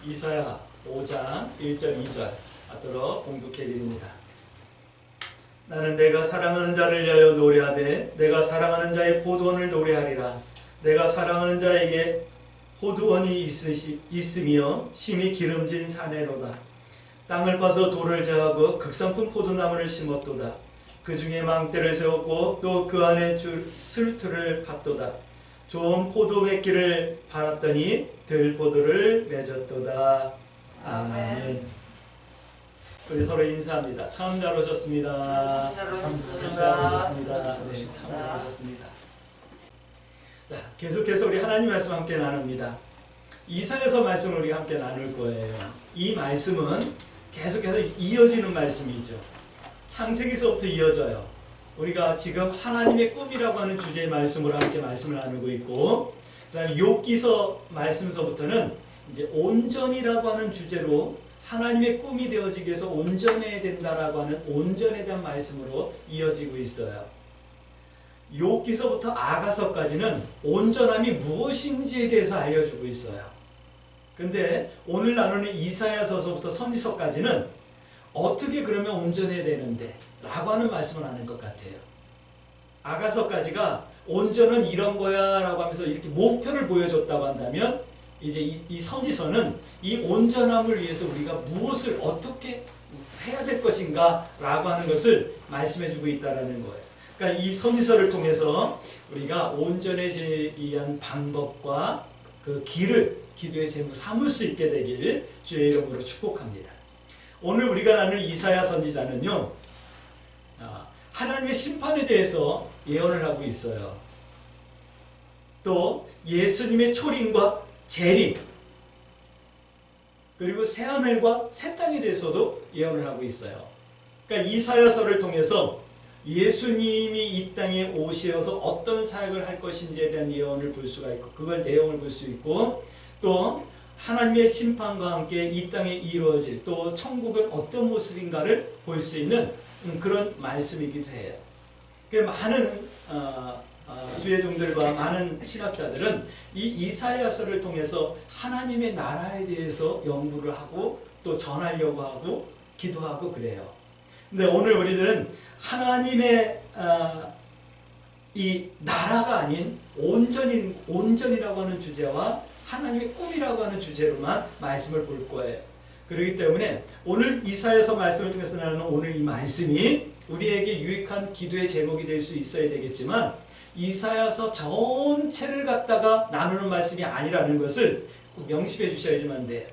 이사야 5장 1절 2절 하도록 봉독해 드립니다. 나는 내가 사랑하는 자를 위하여 노래하되 내가 사랑하는 자의 포도원을 노래하리라. 내가 사랑하는 자에게 포도원이 있으며 심히 기름진 사내로다. 땅을 파서 돌을 제하고 극상품 포도나무를 심었도다. 그 중에 망대를 세웠고 또 그 안에 슬트를 팠도다. 좋은 포도 맺기를 바랐더니 들포도를 맺었도다. 아멘. 우리 서로 인사합니다. 처음 잘 오셨습니다. 처음 잘 오셨습니다. 네, 처음 잘 오셨습니다. 자, 계속해서 우리 하나님 말씀 함께 나눕니다. 이사야서 말씀을 우리 함께 나눌 거예요. 이 말씀은 계속해서 이어지는 말씀이죠. 창세기서부터 이어져요. 우리가 지금 하나님의 꿈이라고 하는 주제의 말씀으로 함께 말씀을 나누고 있고, 그다음에 욥기서 말씀서부터는 이제 온전이라고 하는 주제로 하나님의 꿈이 되어지기 위해서 온전해야 된다라고 하는 온전에 대한 말씀으로 이어지고 있어요. 욥기서부터 아가서까지는 온전함이 무엇인지에 대해서 알려주고 있어요. 근데 오늘 나누는 이사야서서부터 선지서까지는 어떻게 그러면 온전해야 되는데 라고 하는 말씀을 하는 것 같아요. 아가서까지가 온전은 이런 거야 라고 하면서 이렇게 목표를 보여줬다고 한다면, 이제 이 선지서는 이 온전함을 위해서 우리가 무엇을 어떻게 해야 될 것인가 라고 하는 것을 말씀해 주고 있다는 거예요. 그러니까 이 선지서를 통해서 우리가 온전해지기 위한 방법과 그 길을 기도의 제목 삼을 수 있게 되길 주의 이름으로 축복합니다. 오늘 우리가 나누는 이사야 선지자는요, 하나님의 심판에 대해서 예언을 하고 있어요. 또 예수님의 초림과 재림, 그리고 새하늘과 새 땅에 대해서도 예언을 하고 있어요. 그러니까 이사야서를 통해서 예수님이 이 땅에 오셔서 어떤 사역을 할 것인지에 대한 예언을 볼 수가 있고, 그걸 내용을 볼 수 있고, 또 하나님의 심판과 함께 이 땅에 이루어질 또 천국은 어떤 모습인가를 볼 수 있는 그런 말씀이기도 해요. 많은 주의 종들과 많은 신학자들은 이 이사야서를 통해서 하나님의 나라에 대해서 연구를 하고 또 전하려고 하고 기도하고 그래요. 근데 오늘 우리는 하나님의 이 나라가 아닌 온전이라고 하는 주제와 하나님의 꿈이라고 하는 주제로만 말씀을 볼 거예요. 그렇기 때문에 오늘 이사야서 말씀을 통해서 나누는 오늘 이 말씀이 우리에게 유익한 기도의 제목이 될 수 있어야 되겠지만, 이사야서 전체를 갖다가 나누는 말씀이 아니라는 것을 꼭 명심해 주셔야지만 돼요.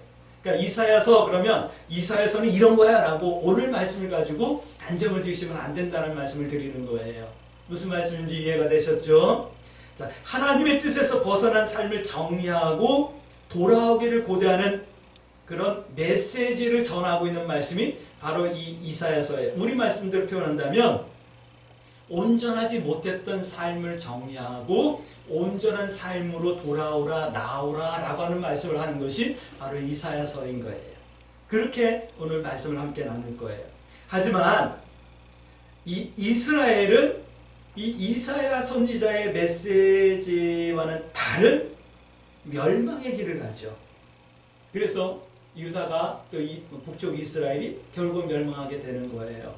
그러니까 이사야서 그러면 이사야서는 이런 거야 라고 오늘 말씀을 가지고 단정을 지으시면 안 된다는 말씀을 드리는 거예요. 무슨 말씀인지 이해가 되셨죠? 자, 하나님의 뜻에서 벗어난 삶을 정리하고 돌아오기를 고대하는 그런 메시지를 전하고 있는 말씀이 바로 이 이사야서예요. 우리 말씀대로 표현한다면 온전하지 못했던 삶을 정리하고 온전한 삶으로 돌아오라, 나오라 라고 하는 말씀을 하는 것이 바로 이사야서인 거예요. 그렇게 오늘 말씀을 함께 나눌 거예요. 하지만 이 이스라엘은 이 이사야 선지자의 메시지와는 다른 멸망의 길을 가죠. 그래서 유다가 또 이 북쪽 이스라엘이 결국 멸망하게 되는 거예요.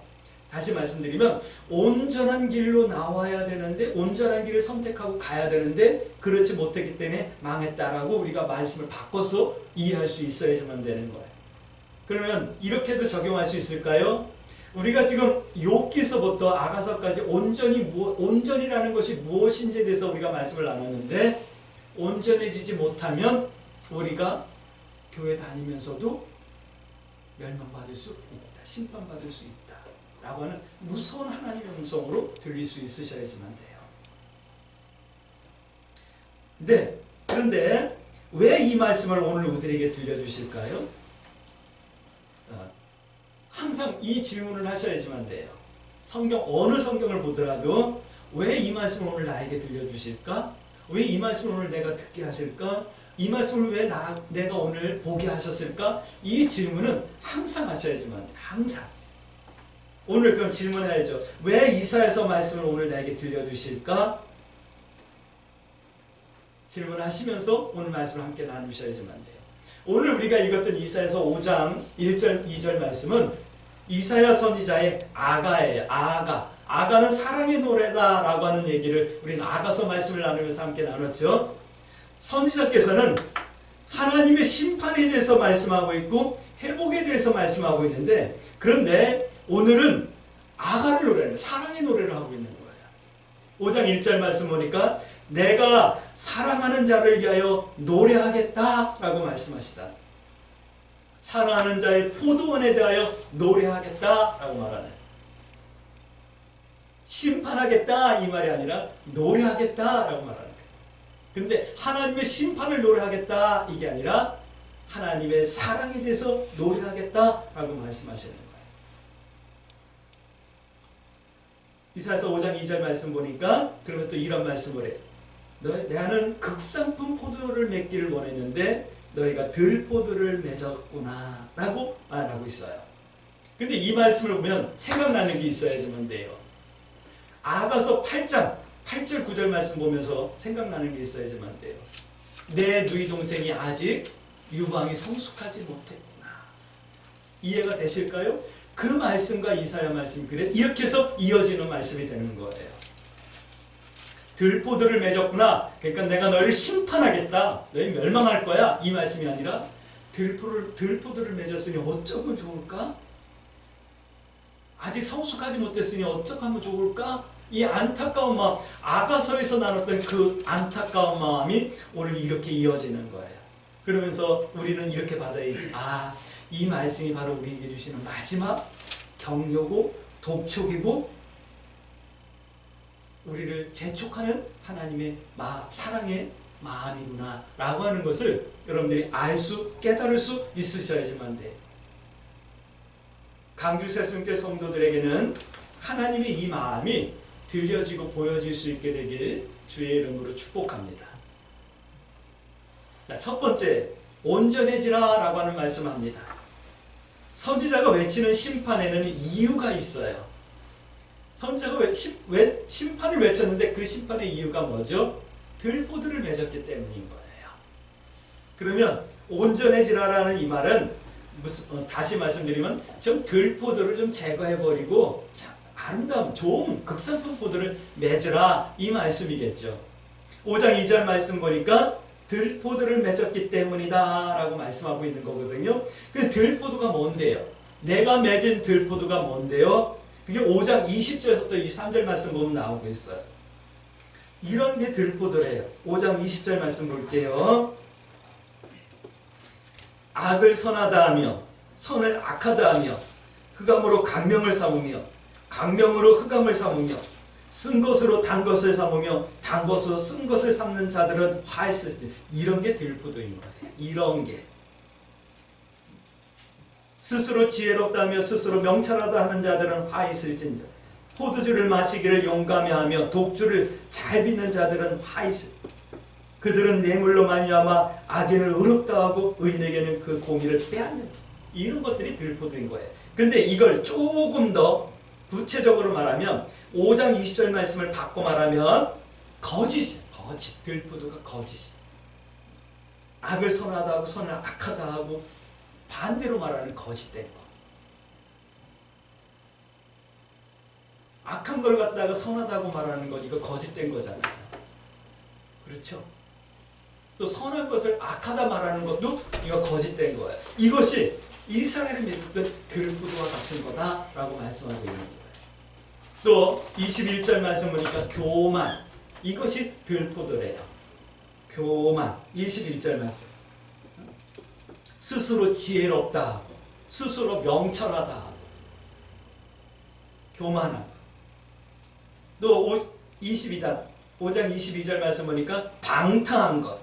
다시 말씀드리면 온전한 길로 나와야 되는데, 온전한 길을 선택하고 가야 되는데 그렇지 못했기 때문에 망했다라고 우리가 말씀을 바꿔서 이해할 수 있어야지만 되는 거예요. 그러면 이렇게도 적용할 수 있을까요? 우리가 지금 욥기서부터 아가서까지 온전이라는 것이 무엇인지에 대해서 우리가 말씀을 나눴는데, 온전해지지 못하면 우리가 교회 다니면서도 멸망받을 수 있다, 심판받을 수 있다 라고 하는 무서운 하나님의 음성으로 들릴 수 있으셔야지만 돼요. 네, 그런데 왜 이 말씀을 오늘 우리에게 들려주실까요? 항상 이 질문을 하셔야지만 돼요. 어느 성경을 보더라도 왜 이 말씀을 오늘 나에게 들려주실까? 왜 이 말씀을 오늘 내가 듣게 하실까? 이 말씀을 왜 내가 오늘 보게 하셨을까? 이 질문은 항상 하셔야지만 돼요. 항상. 오늘 그럼 질문해야죠. 왜 이사야서 말씀을 오늘 나에게 들려주실까? 질문하시면서 오늘 말씀을 함께 나누셔야지만 돼요. 오늘 우리가 읽었던 이사야서 5장 1절 2절 말씀은 이사야 선지자의 아가예요. 아가는 사랑의 노래다라고 하는 얘기를 우리는 아가서 말씀을 나누면서 함께 나눴죠. 선지자께서는 하나님의 심판에 대해서 말씀하고 있고 회복에 대해서 말씀하고 있는데, 그런데 오늘은 아가를 노래하는, 사랑의 노래를 하고 있는 거예요. 5장 1절 말씀 보니까 내가 사랑하는 자를 위하여 노래하겠다라고 말씀하시잖아요. 사랑하는 자의 포도원에 대하여 노래하겠다라고 말하네. 심판하겠다 이 말이 아니라 노래하겠다라고 말하는 거예요. 근데 하나님의 심판을 노래하겠다 이게 아니라 하나님의 사랑에 대해서 노래하겠다라고 말씀하시는 거예요. 이사야서 5장 2절 말씀 보니까 그러면 또 이런 말씀을 해요. 나는 극상품 포도를 맺기를 원했는데 너희가 들포도를 맺었구나 라고 말하고 있어요. 근데 이 말씀을 보면 생각나는 게 있어야지만 돼요. 아가서 8장 8절 9절 말씀 보면서 생각나는 게 있어야지만 돼요. 내 누이 동생이 아직 유방이 성숙하지 못했구나. 이해가 되실까요? 그 말씀과 이사야 말씀이 그래 이렇게 해서 이어지는 말씀이 되는 거예요. 들포도를 맺었구나. 그러니까 내가 너희를 심판하겠다. 너희 멸망할 거야. 이 말씀이 아니라 들포도를 맺었으니 어쩌면 좋을까? 아직 성숙하지 못했으니 어쩌면 좋을까? 이 안타까운 마음, 아가서에서 나눴던 그 안타까운 마음이 오늘 이렇게 이어지는 거예요. 그러면서 우리는 이렇게 받아야지. 이 말씀이 바로 우리에게 주시는 마지막 격려고 독촉이고 우리를 재촉하는 하나님의 사랑의 마음이구나 라고 하는 것을 여러분들이 깨달을 수 있으셔야지만 돼. 강주세순교 성도들에게는 하나님의 이 마음이 들려지고 보여질 수 있게 되길 주의 이름으로 축복합니다. 첫 번째, 온전해지라 라고 하는 말씀합니다. 선지자가 외치는 심판에는 이유가 있어요. 선지자가 왜 심판을 외쳤는데 그 심판의 이유가 뭐죠? 들포도를 맺었기 때문인 거예요. 그러면 온전해지라라는 이 말은 다시 말씀드리면 좀 들포도를 좀 제거해버리고 아름다운 좋은 극상품 포도를 맺으라 이 말씀이겠죠. 5장 2절 말씀 보니까 들포도를 맺었기 때문이다 라고 말씀하고 있는 거거든요. 그 들포도가 뭔데요? 내가 맺은 들포도가 뭔데요? 그게 5장 20절에서 또 23절 말씀 보면 나오고 있어요. 이런 게 들포도래요. 5장 20절 말씀 볼게요. 악을 선하다 하며 선을 악하다 하며 흑암으로 강명을 삼으며 강명으로 흑암을 삼으며 쓴 것으로 단 것을 삼으며 단 것으로 쓴 것을 삼는 자들은 화했을 때 이런 게 들포도인 거예요. 이런 게 스스로 지혜롭다며 스스로 명철하다 하는 자들은 화있을진저 포도주를 마시기를 용감해하며 독주를 잘 빚는 자들은 화있을 그들은 뇌물로 말미암아 악인을 의롭다 하고 의인에게는 그 공의를 빼앗는 이런 것들이 들포도인 거예요. 근데 이걸 조금 더 구체적으로 말하면 5장 20절 말씀을 바꿔 말하면 거짓 들포도가 거짓이 악을 선하다 하고 선을 악하다 하고 반대로 말하는 거짓된 거. 악한 걸 갖다가 선하다고 말하는 건 이거 거짓된 거잖아요. 그렇죠? 또 선한 것을 악하다 말하는 것도 이거 거짓된 거예요. 이것이 이스라엘이 맺었던 들포도와 같은 거다라고 말씀하고 있는 거예요. 또 21절 말씀 보니까 교만 이것이 들포도래요. 교만 21절 말씀 스스로 지혜롭다 하고 스스로 명철하다 하고 교만하고 또 5장 22절 말씀 보니까 방탕한 것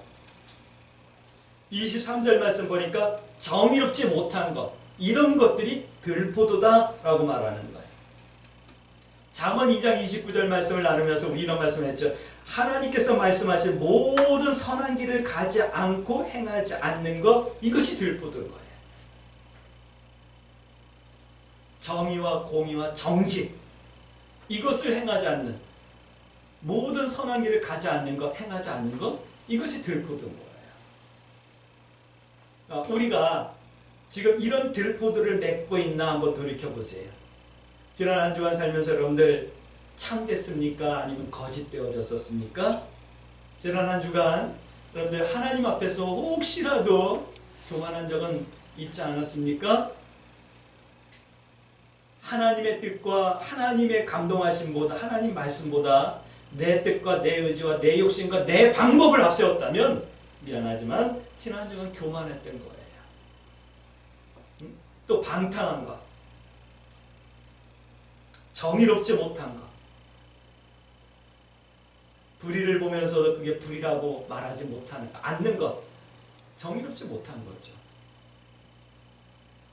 23절 말씀 보니까 정의롭지 못한 것 이런 것들이 들포도다라고 말하는 거예요. 잠언 2장 29절 말씀을 나누면서 우리 이런 말씀을 했죠. 하나님께서 말씀하신 모든 선한 길을 가지 않고 행하지 않는 것 이것이 들포도인 거예요. 정의와 공의와 정직 이것을 행하지 않는 모든 선한 길을 가지 않는 것 행하지 않는 것 이것이 들포도인 거예요. 우리가 지금 이런 들포들을 맺고 있나 한번 돌이켜보세요. 지난 한 주간 살면서 여러분들 참됐습니까? 아니면 거짓되어졌었습니까? 지난 한 주간 여러분들 하나님 앞에서 혹시라도 교만한 적은 있지 않았습니까? 하나님의 뜻과 하나님의 감동하심보다, 하나님 말씀보다 내 뜻과 내 의지와 내 욕심과 내 방법을 앞세웠다면 미안하지만 지난 한 주간 교만했던 거예요. 또 방탕한 것, 정의롭지 못한 것, 불의를 보면서도 그게 불의라고 말하지 못하는 것, 않는 것, 정의롭지 못한 거죠.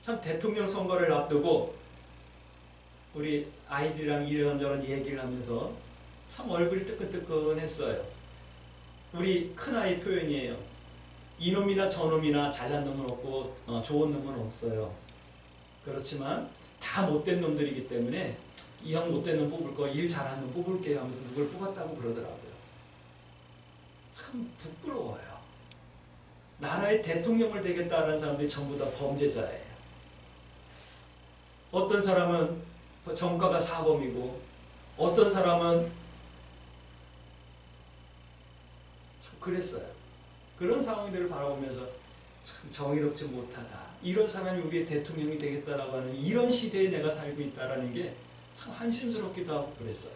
참 대통령 선거를 앞두고 우리 아이들이랑 이런저런 얘기를 하면서 참 얼굴이 뜨끈뜨끈했어요. 우리 큰아이 표현이에요. 이놈이나 저놈이나 잘난 놈은 없고 좋은 놈은 없어요. 그렇지만 다 못된 놈들이기 때문에 이 형 못된 놈 뽑을 거, 일 잘하는 놈 뽑을게요 하면서 누굴 뽑았다고 그러더라고요. 참 부끄러워요. 나라의 대통령을 되겠다는 사람들이 전부 다 범죄자예요. 어떤 사람은 정가가 사범이고 어떤 사람은 참 그랬어요. 그런 상황들을 바라보면서 참 정의롭지 못하다. 이런 사람이 우리의 대통령이 되겠다라고 하는 이런 시대에 내가 살고 있다라는 게 참 한심스럽기도 하고 그랬어요.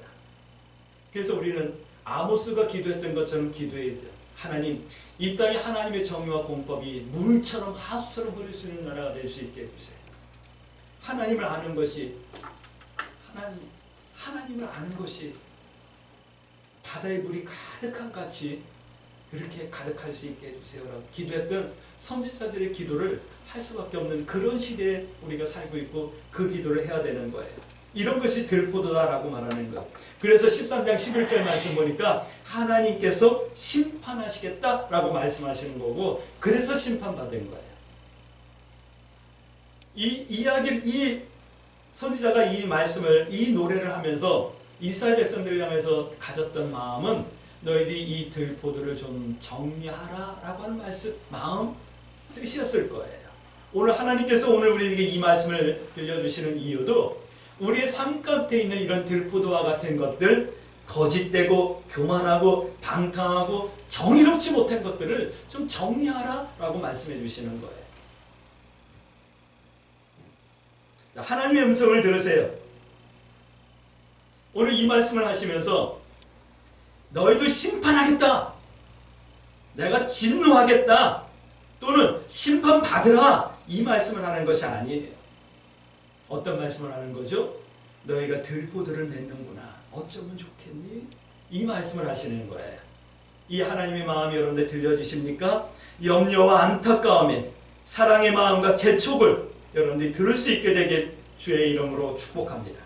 그래서 우리는 아모스가 기도했던 것처럼 기도해야죠. 하나님, 이 땅에 하나님의 정의와 공법이 물처럼 하수처럼 흐를 수 있는 나라가 될 수 있게 해주세요. 하나님을 아는 것이 하나님을 아는 것이 바다의 물이 가득한 같이 그렇게 가득할 수 있게 해주세요라고 기도했던 선지자들의 기도를 할 수밖에 없는 그런 시대에 우리가 살고 있고 그 기도를 해야 되는 거예요. 이런 것이 들포도다라고 말하는 것. 그래서 13장 11절 말씀 보니까 하나님께서 심판하시겠다라고 말씀하시는 거고, 그래서 심판받은 거예요. 이 선지자가 이 말씀을, 이 노래를 하면서 이스라엘 백성들을 향해서 가졌던 마음은 너희들이 이 들포도를 좀 정리하라 라고 하는 마음, 뜻이었을 거예요. 오늘 하나님께서 오늘 우리에게 이 말씀을 들려주시는 이유도 우리의 삶 곁에 있는 이런 들포도와 같은 것들, 거짓되고 교만하고 방탕하고 정의롭지 못한 것들을 좀 정리하라 라고 말씀해 주시는 거예요. 하나님의 음성을 들으세요. 오늘 이 말씀을 하시면서 너희도 심판하겠다, 내가 진노하겠다, 또는 심판받으라, 이 말씀을 하는 것이 아니에요. 어떤 말씀을 하는 거죠? 너희가 들포도를 맺는구나, 어쩌면 좋겠니? 이 말씀을 하시는 거예요. 이 하나님의 마음이 여러분들 들려주십니까? 염려와 안타까움에 사랑의 마음과 재촉을 여러분들이 들을 수 있게 되길 주의 이름으로 축복합니다.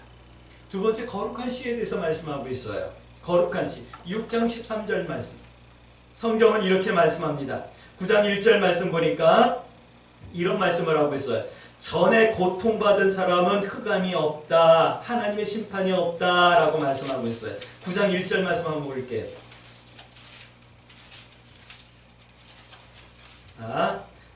두 번째, 거룩한 시에 대해서 말씀하고 있어요. 거룩한 시 6장 13절 말씀, 성경은 이렇게 말씀합니다. 9장 1절 말씀 보니까 이런 말씀을 하고 있어요. 전에 고통받은 사람은 흑암이 없다, 하나님의 심판이 없다 라고 말씀하고 있어요. 9장 1절 말씀 한번 볼게요.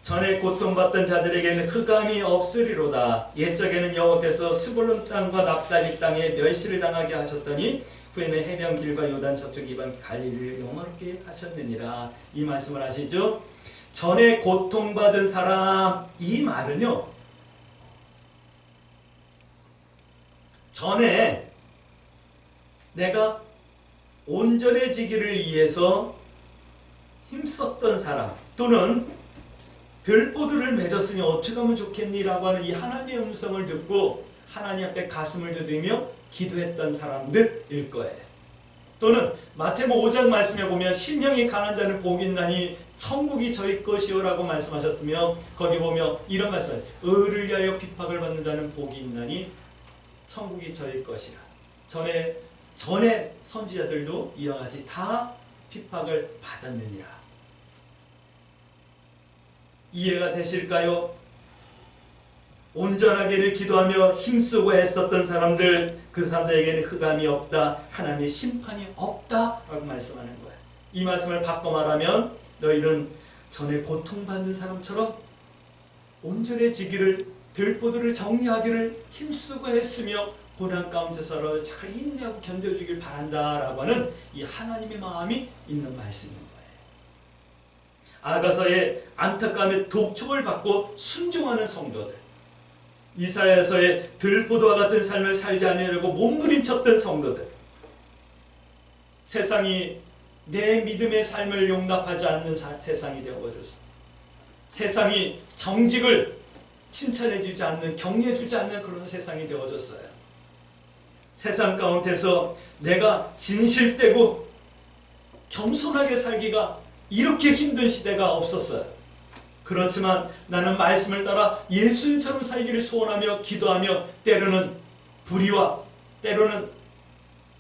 전에 고통받던 자들에게는 흑암이 없으리로다. 옛적에는 여호와께서 스불론 땅과 납달리 땅에 멸시를 당하게 하셨더니 후에는 해변길과 요단 저쪽 이방 갈릴리를 영화롭게 하셨느니라. 이 말씀을 아시죠? 전에 고통받은 사람, 이 말은요, 전에 내가 온전해지기를 위해서 힘썼던 사람, 또는 들포도를 맺었으니 어떻게 하면 좋겠니? 라고 하는 이 하나님의 음성을 듣고 하나님 앞에 가슴을 두드리며 기도했던 사람들일 거예요. 또는 마태복음 5장 말씀에 보면 심령이 강한 자는 복이 있나니 천국이 저희 것이요 라고 말씀하셨으며, 거기 보면 이런 말씀을, 의를 위하여 핍박을 받는 자는 복이 있나니 천국이 저희 것이라. 전에 선지자들도 이와 같이 다 핍박을 받았느니라. 이해가 되실까요? 온전하게를 기도하며 힘쓰고 애썼던 사람들, 그 사람들에게는 흑암이 없다, 하나님의 심판이 없다 라고 말씀하는 거예요. 이 말씀을 바꿔 말하면 너희는 전에 고통받는 사람처럼 온전해지기를, 들포도를 정리하기를 힘쓰고 했으며 고난 가운데서라도 잘 인내하고 견뎌주길 바란다라고 하는 이 하나님의 마음이 있는 말씀인 거예요. 아가서의 안타까움에 독촉을 받고 순종하는 성도들, 이사야서의 들포도와 같은 삶을 살지 않으려고 몸부림쳤던 성도들, 세상이 내 믿음의 삶을 용납하지 않는 세상이 되어버렸어. 세상이 정직을 칭찬해주지 않는, 격려해주지 않는 그런 세상이 되어졌어요. 세상 가운데서 내가 진실되고 겸손하게 살기가 이렇게 힘든 시대가 없었어요. 그렇지만 나는 말씀을 따라 예수님처럼 살기를 소원하며 기도하며 때로는 불의와 때로는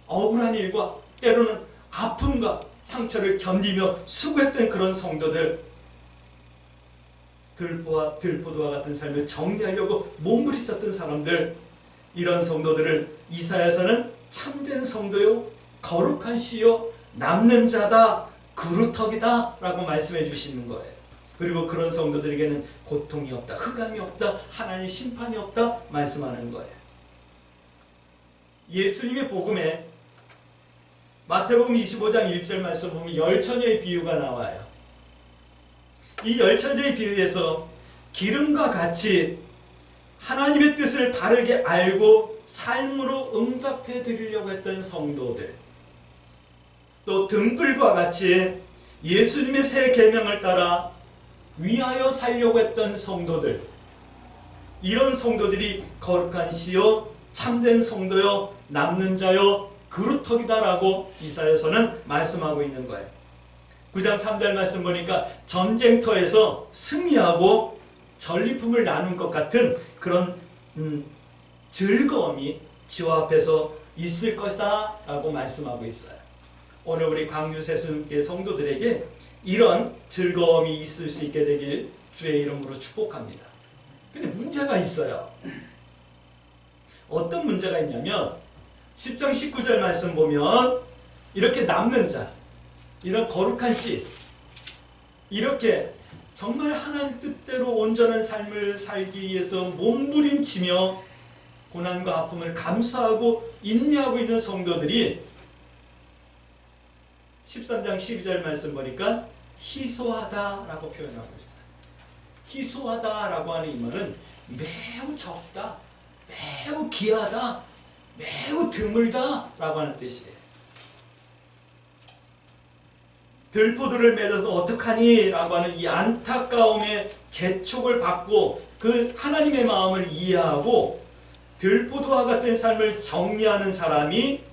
억울한 일과 때로는 아픔과 상처를 견디며 수고했던 그런 성도들, 들포도와 같은 삶을 정리하려고 몸부림쳤던 사람들, 이런 성도들을 이사야서는 참된 성도요, 거룩한 씨요, 남는 자다, 그루터기다 라고 말씀해 주시는 거예요. 그리고 그런 성도들에게는 고통이 없다, 흑암이 없다, 하나님의 심판이 없다 말씀하는 거예요. 예수님의 복음에 마태복음 25장 1절 말씀 보면 열처녀의 비유가 나와요. 이 열처녀의 비유에서 기름과 같이 하나님의 뜻을 바르게 알고 삶으로 응답해 드리려고 했던 성도들, 또 등불과 같이 예수님의 새 계명을 따라 위하여 살려고 했던 성도들, 이런 성도들이 거룩한 씨요, 참된 성도요, 남는 자요, 그루터기다라고 이사야서는 말씀하고 있는 거예요. 9장 3절 말씀 보니까 전쟁터에서 승리하고 전리품을 나눈 것 같은 그런 즐거움이 주 앞에서 있을 것이다 라고 말씀하고 있어요. 오늘 우리 광주 세순교회 성도들에게 이런 즐거움이 있을 수 있게 되길 주의 이름으로 축복합니다. 근데 문제가 있어요. 어떤 문제가 있냐면 10장 19절 말씀 보면 이렇게 남는 자, 이런 거룩한 씨, 이렇게 정말 하나님 뜻대로 온전한 삶을 살기 위해서 몸부림치며 고난과 아픔을 감수하고 인내하고 있는 성도들이 13장 12절 말씀 보니까 희소하다라고 표현하고 있어요. 희소하다라고 하는 이 말은 매우 적다, 매우 귀하다, 매우 드물다라고 하는 뜻이에요. 들포도를 맺어서 어떡하니? 라고 하는 이 안타까움의 재촉을 받고 그 하나님의 마음을 이해하고 들포도와 같은 삶을 정리하는 사람이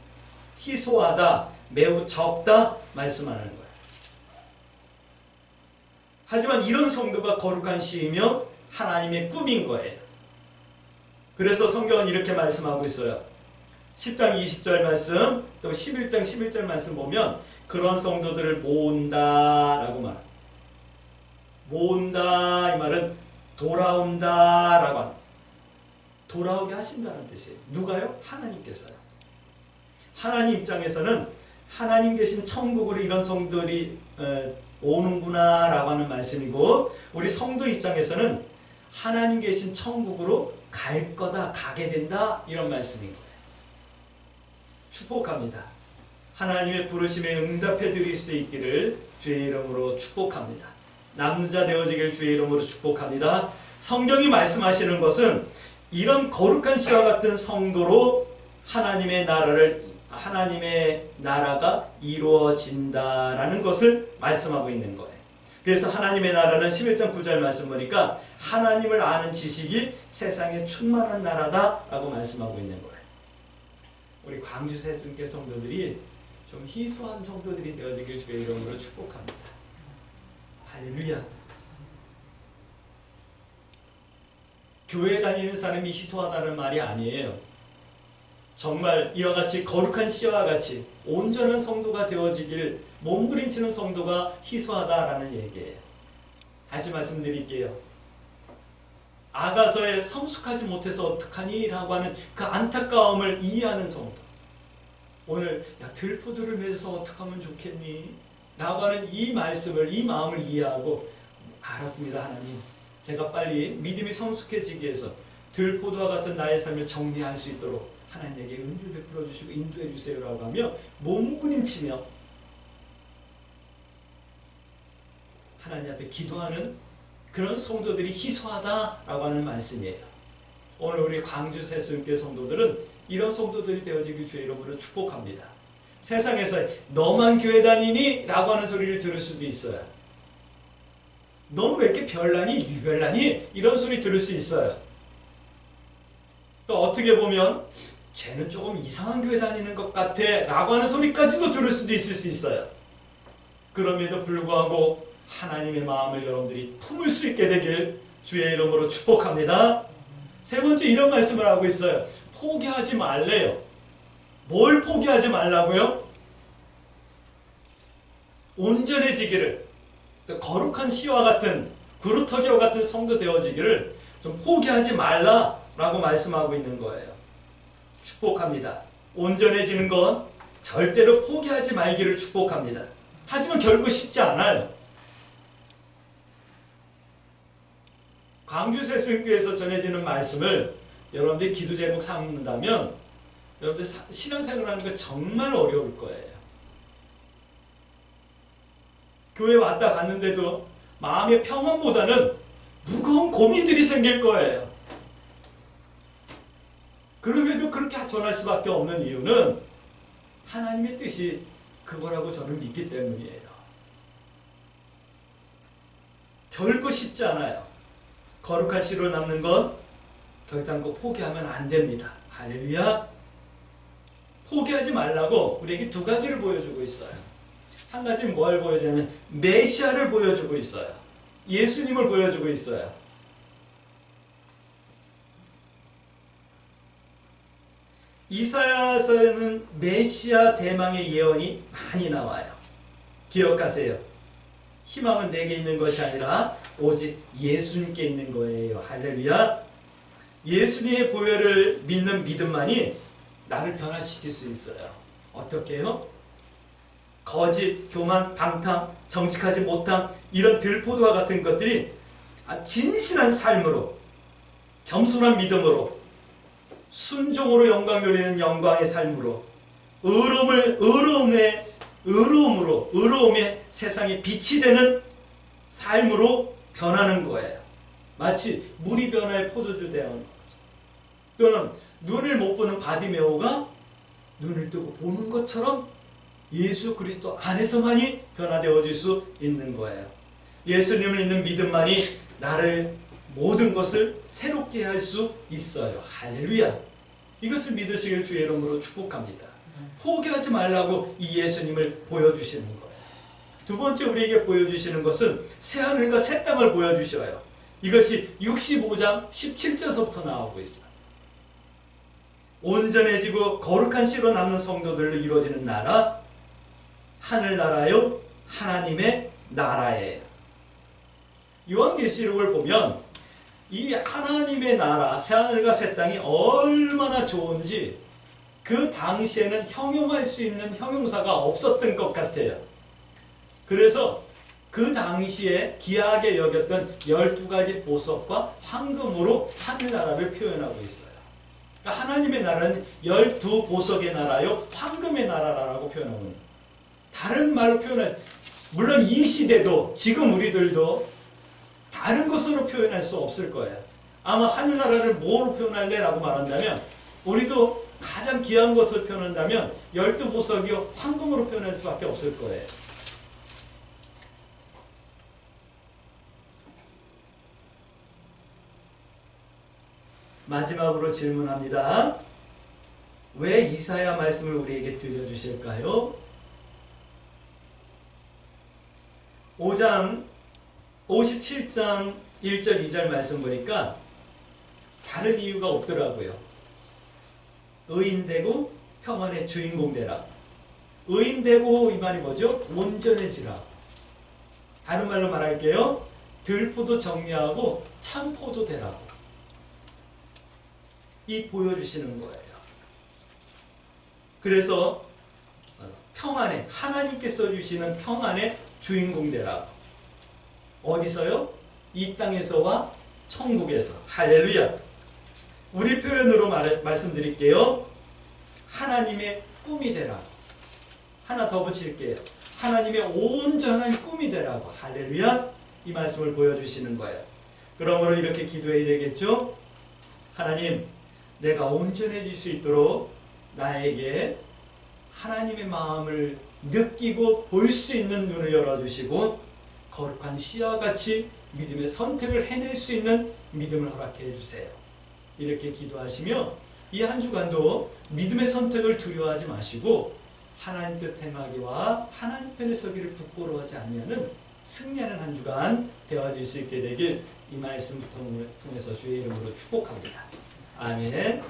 희소하다, 매우 적다 말씀하는 거예요. 하지만 이런 성도가 거룩한 씨이며 하나님의 꿈인 거예요. 그래서 성경은 이렇게 말씀하고 있어요. 10장 20절 말씀, 또 11장 11절 말씀 보면 그런 성도들을 모은다라고 말합니다. 모은다 이 말은 돌아온다라고 합니다. 돌아오게 하신다는 뜻이에요. 누가요? 하나님께서요. 하나님 입장에서는 하나님 계신 천국으로 이런 성도들이 오는구나 라고 하는 말씀이고, 우리 성도 입장에서는 하나님 계신 천국으로 갈 거다, 가게 된다 이런 말씀인 거예요. 축복합니다. 하나님의 부르심에 응답해 드릴 수 있기를 주의 이름으로 축복합니다. 남는 자 되어지길 주의 이름으로 축복합니다. 성경이 말씀하시는 것은 이런 거룩한 씨와 같은 성도로 하나님의 나라가 이루어진다라는 것을 말씀하고 있는 거예요. 그래서 하나님의 나라는 11장 9절 말씀 보니까 하나님을 아는 지식이 세상에 충만한 나라다라고 말씀하고 있는 거예요. 우리 광주 세순교회 성도들이 좀 희소한 성도들이 되어지길 주의 이름으로 축복합니다. 할렐루야. 교회 다니는 사람이 희소하다는 말이 아니에요. 정말 이와 같이 거룩한 씨와 같이 온전한 성도가 되어지길 몸부림치는 성도가 희소하다라는 얘기예요. 다시 말씀드릴게요. 아가서에 성숙하지 못해서 어떡하니? 라고 하는 그 안타까움을 이해하는 성도. 오늘 야 들포도를 맺어서 어떡하면 좋겠니? 라고 하는 이 말씀을, 이 마음을 이해하고 알았습니다 하나님. 제가 빨리 믿음이 성숙해지기 위해서 들포도와 같은 나의 삶을 정리할 수 있도록 하나님에게 은혜를 베풀어 주시고 인도해 주세요라고 하며 몸부림치며 하나님 앞에 기도하는 그런 성도들이 희소하다라고 하는 말씀이에요. 오늘 우리 광주 새순교회 성도들은 이런 성도들이 되어지길 주의 이름으로 축복합니다. 세상에서 너만 교회 다니니? 라고 하는 소리를 들을 수도 있어요. 너는 왜 이렇게 별나니? 유별나니? 이런 소리 들을 수 있어요. 또 어떻게 보면 쟤는 조금 이상한 교회 다니는 것 같아 라고 하는 소리까지도 들을 수도 있을 수 있어요. 그럼에도 불구하고 하나님의 마음을 여러분들이 품을 수 있게 되길 주의 이름으로 축복합니다. 세 번째 이런 말씀을 하고 있어요. 포기하지 말래요. 뭘 포기하지 말라고요? 온전해지기를, 또 거룩한 씨와 같은 그루터기와 같은 성도 되어지기를 좀 포기하지 말라라고 말씀하고 있는 거예요. 축복합니다. 온전해지는 건 절대로 포기하지 말기를 축복합니다. 하지만 결코 쉽지 않아요. 광주 새순교회에서 전해지는 말씀을 여러분들이 기도 제목 삼는다면 여러분들 신앙생활 하는 거 정말 어려울 거예요. 교회 왔다 갔는데도 마음의 평안보다는 무거운 고민들이 생길 거예요. 그럼에도 그렇게 전할 수밖에 없는 이유는 하나님의 뜻이 그거라고 저는 믿기 때문이에요. 결코 쉽지 않아요. 거룩한 씨로 남는 건 결단코 포기하면 안 됩니다. 할렐루야. 포기하지 말라고 우리에게 두 가지를 보여주고 있어요. 한 가지는 뭘 보여주냐면 메시아를 보여주고 있어요. 예수님을 보여주고 있어요. 이사야서에는 메시아 대망의 예언이 많이 나와요. 기억하세요. 희망은 내게 있는 것이 아니라 오직 예수님께 있는 거예요. 할렐루야. 예수님의 보혈을 믿는 믿음만이 나를 변화시킬 수 있어요. 어떻게 해요? 거짓, 교만, 방탕, 정직하지 못함 이런 들포도와 같은 것들이 진실한 삶으로, 겸손한 믿음으로, 순종으로 영광 돌리는 영광의 삶으로, 의로움의 세상에 빛이 되는 삶으로 변하는 거예요. 마치 물이 변화의 포도주 되는 거죠. 또는 눈을 못 보는 바디메오가 눈을 뜨고 보는 것처럼 예수 그리스도 안에서만이 변화되어질 수 있는 거예요. 예수님을 믿는 믿음만이 나를 모든 것을 새롭게 할 수 있어요. 할렐루야. 이것을 믿으시길 주의 이름으로 축복합니다. 포기하지 말라고 이 예수님을 보여주시는 거예요. 두 번째 우리에게 보여주시는 것은 새하늘과 새 땅을 보여주셔요. 이것이 65장 17절서부터 나오고 있어요. 온전해지고 거룩한 씨로 남는 성도들로 이루어지는 나라, 하늘나라요 하나님의 나라예요. 요한계시록을 보면 이 하나님의 나라, 새하늘과 새 땅이 얼마나 좋은지 그 당시에는 형용할 수 있는 형용사가 없었던 것 같아요. 그래서 그 당시에 귀하게 여겼던 12가지 보석과 황금으로 하늘나라를 표현하고 있어요. 그러니까 하나님의 나라는 12보석의 나라요 황금의 나라라고 표현하고 있는 거예요. 다른 말로 표현할, 물론 이 시대도 지금 우리들도 다른 것으로 표현할 수 없을 거예요. 아마 하늘나라를 뭐로 표현할래? 라고 말한다면 우리도 가장 귀한 것을 표현한다면 12보석이요 황금으로 표현할 수밖에 없을 거예요. 마지막으로 질문합니다. 왜 이사야 말씀을 우리에게 들려주실까요? 57장 1절 2절 말씀 보니까 다른 이유가 없더라고요. 의인되고 평안의 주인공 되라. 의인되고 이 말이 뭐죠? 온전해지라. 다른 말로 말할게요. 들포도 정리하고 참포도 되라고. 이 보여주시는 거예요. 그래서 평안의, 하나님께서 주시는 평안의 주인공 되라. 어디서요? 이 땅에서와 천국에서. 할렐루야. 우리 표현으로 말씀드릴게요. 하나님의 꿈이 되라고. 하나 더 붙일게요. 하나님의 온전한 꿈이 되라고. 할렐루야. 이 말씀을 보여주시는 거예요. 그러므로 이렇게 기도해야 되겠죠. 하나님, 내가 온전해질 수 있도록 나에게 하나님의 마음을 느끼고 볼 수 있는 눈을 열어주시고 거룩한 씨와 같이 믿음의 선택을 해낼 수 있는 믿음을 허락해 주세요. 이렇게 기도하시며 이 한 주간도 믿음의 선택을 두려워하지 마시고 하나님 뜻 행하기와 하나님 편에 서기를 부끄러워하지 아니하는 승리하는 한 주간 되어질 수 있게 되길 이 말씀 통해서 주의 이름으로 축복합니다. 아멘.